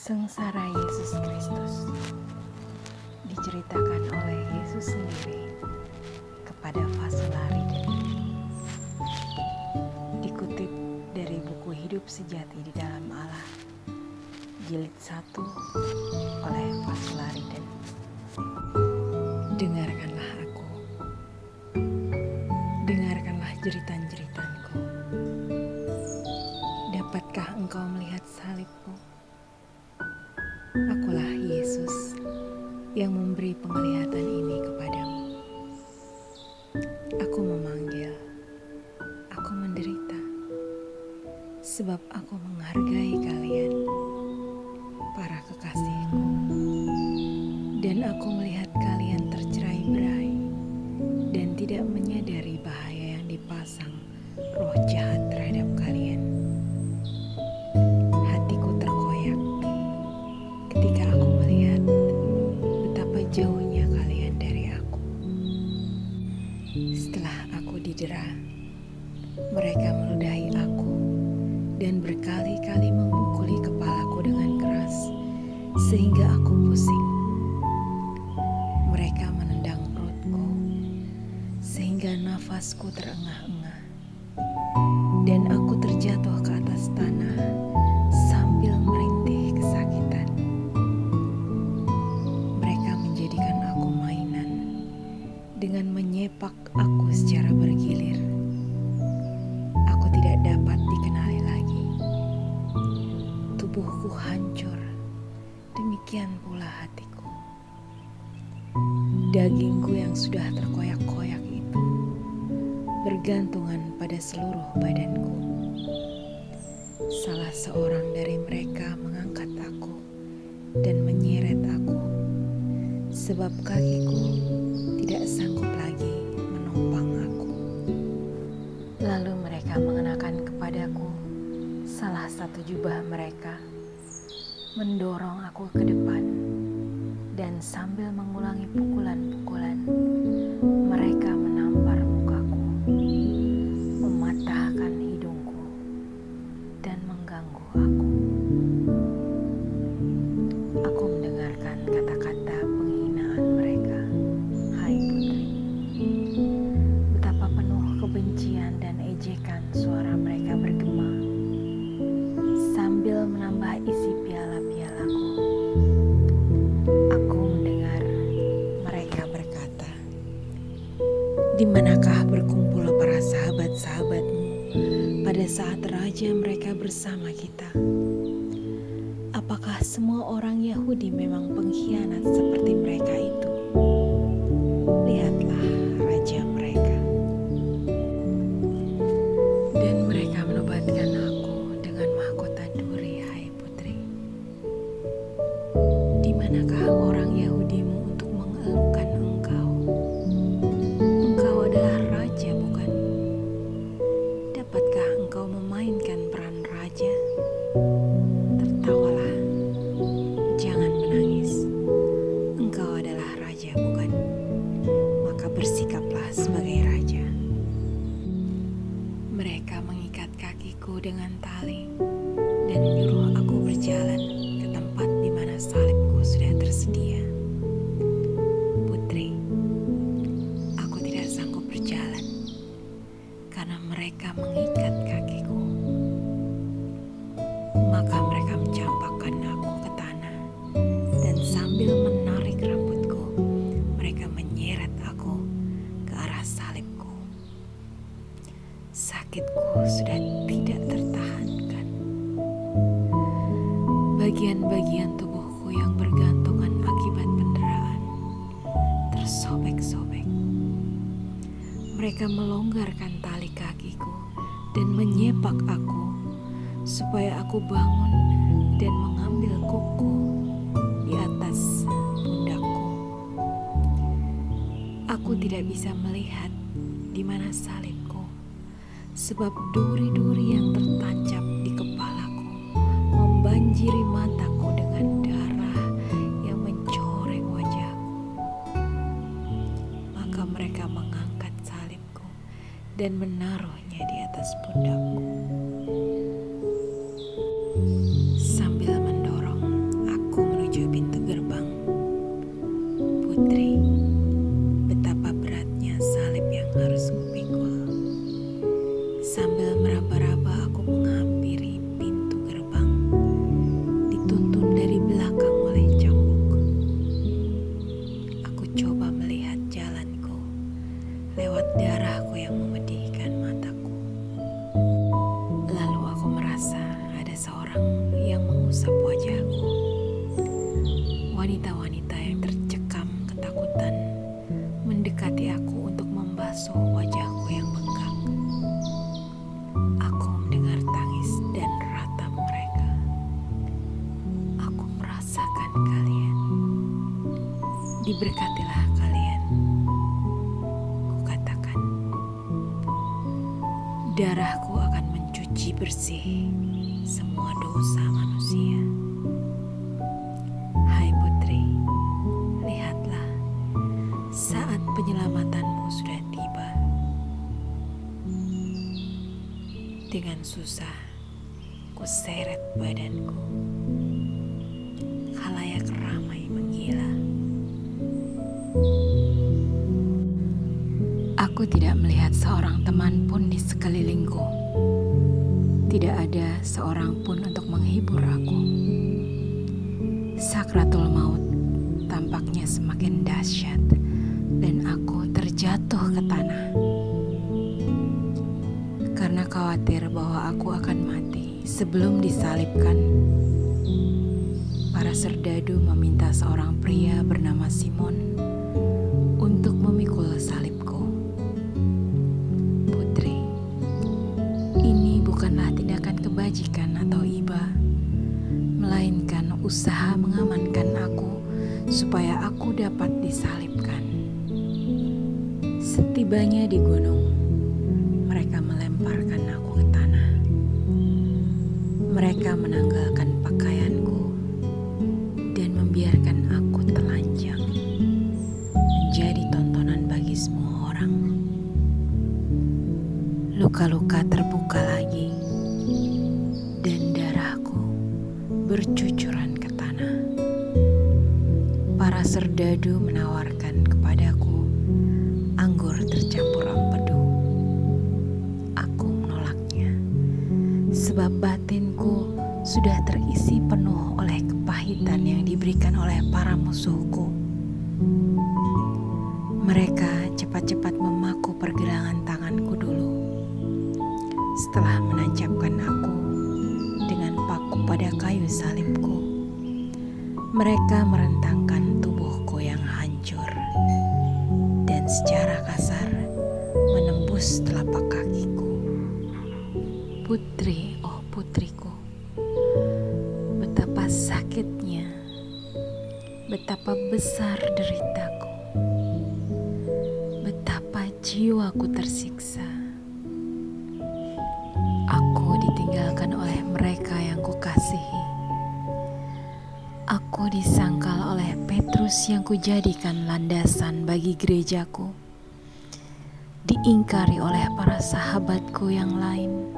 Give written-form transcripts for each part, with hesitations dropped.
Sengsara Yesus Kristus diceritakan oleh Yesus sendiri kepada Fasulari dan dikutip dari buku Hidup Sejati di Dalam Allah, jilid 1 oleh Fasulari dan dengarkanlah aku, dengarkanlah jeritan-jeritanku. Dapatkah engkau melihat salibku? Akulah Yesus yang memberi penglihatan ini kepadamu. Aku memanggil, aku menderita, sebab aku menghargai kalian, para kekasihku. Dan aku melihat kalian tercerai-berai dan tidak menyadari bahaya yang dipasang roh jahat terhadap kalian. Hatiku terkoyak ketika aku melihat betapa jauhnya kalian dari aku. Setelah aku didera, mereka meludahi aku dan berkali-kali memukuli kepalaku dengan keras sehingga aku pusing. Mereka menendang perutku sehingga nafasku terengah-engah dan aku terjatuh ke atas tanah sambil merintih kesakitan. Mereka menjadikan aku mainan dengan menyepak aku secara bergilir. Aku tidak dapat dikenali lagi. Tubuhku hancur, demikian pula hatiku. Dagingku yang sudah terkoyak-koyak itu bergantungan pada seluruh badanku. Salah seorang dari mereka mengangkat aku dan menyeret aku, sebab kakiku tidak sanggup lagi menopang aku. Lalu mereka mengenakan kepadaku salah satu jubah mereka, mendorong aku ke depan, dan sambil mengulangi pukulan-pukulan, mereka menampar mukaku, mematahkan hidungku, dan mengganggu aku. Aku mendengarkan kata-kata penghinaan mereka, hai putri. Betapa penuh kebencian dan ejekan suara mereka bergema, sambil menambah isi piala-pialaku. Aku mendengar mereka berkata, "Di manakah berkumpul para sahabat-sahabatmu pada saat raja mereka bersama kita? Apakah semua orang Yahudi memang pengkhianat seperti mereka itu? Lihatlah raja mereka." Dan mereka menobatkan aku dengan mahkota duri, hai putri. Di manakah orang Yahudimu untuk mengeluhkan engkau? Engkau adalah raja, bukan? Dapatkah engkau memainkan peran raja? Tertawalah, jangan menangis. Engkau adalah raja, bukan? Maka bersikaplah sebagai raja. Mereka mengikat kakiku dengan tali dan menyuruh aku berjalan ke tempat di mana salibku sudah tersedia. Putri, aku tidak sanggup berjalan karena mereka mengikat kakiku. Maka mereka mencampakkan aku ke tanah dan sambil menarik rambutku, mereka menyeret aku ke arah salibku. Sakitku sudah tidak tertahankan. Bagian-bagian tubuhku yang bergantungan akibat penderitaan tersobek-sobek. Mereka melonggarkan tali kakiku dan menyepak aku supaya aku bangun dan mengambil kuku di atas pundakku. Aku tidak bisa melihat di mana salibku, sebab duri-duri yang tertancap di kepalaku membanjiri mataku dengan darah yang mencoreng wajahku. Maka mereka mengangkat salibku dan menaruhnya di atas pundakku. Sambil mendorong Diberkatilah kalian, kukatakan. Darahku akan mencuci bersih semua dosa manusia. Hai putri, lihatlah, saat penyelamatanmu sudah tiba. Dengan susah, kuseret badanku. Khalayak ramai menggila. Aku tidak melihat seorang teman pun di sekelilingku. Tidak ada seorang pun untuk menghibur aku. Sakratul maut tampaknya semakin dahsyat dan aku terjatuh ke tanah. Karena khawatir bahwa aku akan mati sebelum disalibkan, para serdadu meminta seorang pria bernama Simon untuk memikul salibku. Putri, ini bukanlah tindakan kebajikan atau iba, melainkan usaha mengamankan aku supaya aku dapat disalibkan. Setibanya di gunung, mereka melemparkan aku ke tanah. Mereka menanggalkan pakaianku dan membiarkan aku telanjang, menjadi tontonan bagi semua orang. Luka-luka terbuka lagi dan darahku bercucuran ke tanah. Para serdadu menawarkan kepadaku anggur tercampur empedu. Aku menolaknya, sebab batinku sudah terisi penuh oleh kepahitan yang diberikan oleh para musuhku. Mereka cepat-cepat memaku pergelangan tanganku dulu. Setelah menancapkan aku dengan paku pada kayu salibku, mereka merentangkan tubuhku yang hancur dan secara kasar menembus telapak kakiku. Putri, oh putriku, betapa sakitnya, betapa besar deritaku, betapa jiwaku tersiksa. Aku ditinggalkan oleh mereka yang kukasihi. Aku disangkal oleh Petrus yang kujadikan landasan bagi gerejaku. Diingkari oleh para sahabatku yang lain.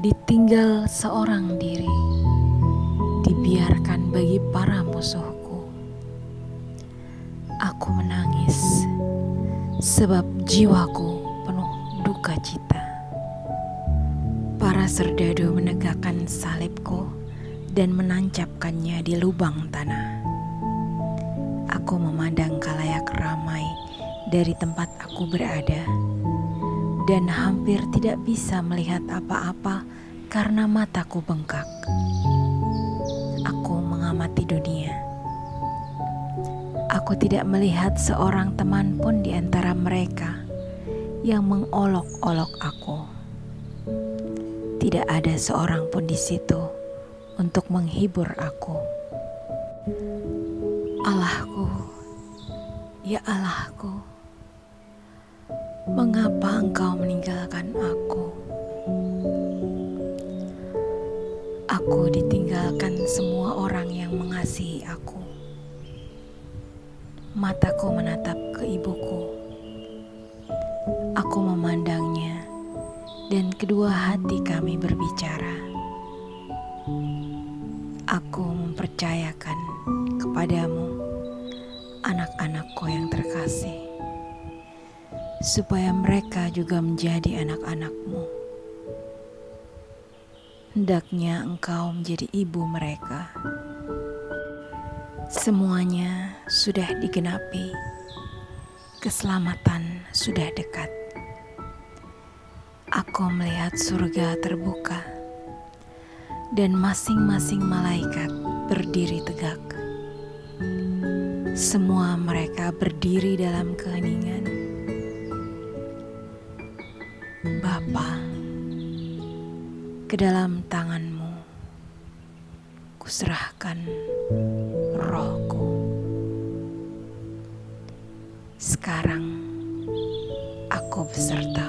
Ditinggal seorang diri. Dibiarkan bagi para musuhku. Aku menangis sebab jiwaku penuh duka cita. Para serdadu menegakkan salibku dan menancapkannya di lubang tanah. Aku memandang khalayak ramai dari tempat aku berada dan hampir tidak bisa melihat apa-apa karena mataku bengkak. Aku mengamati dunia. Aku tidak melihat seorang teman pun di antara mereka yang mengolok-olok aku. Tidak ada seorang pun di situ untuk menghibur aku. Allahku, ya Allahku, mengapa Engkau meninggalkan aku? Aku ditinggalkan semua orang yang mengasihi aku. Mataku menatap ke ibuku. Aku memandangnya dan kedua hati kami berbicara. Aku mempercayakan kepadamu anak-anakku yang terkasih, supaya mereka juga menjadi anak-anakmu. Hendaknya engkau menjadi ibu mereka. Semuanya sudah digenapi, keselamatan sudah dekat. Aku melihat surga terbuka dan masing-masing malaikat berdiri tegak. Semua mereka berdiri dalam keheningan. Bapa, ke dalam tangan-Mu kuserahkan rohku. Sekarang aku beserta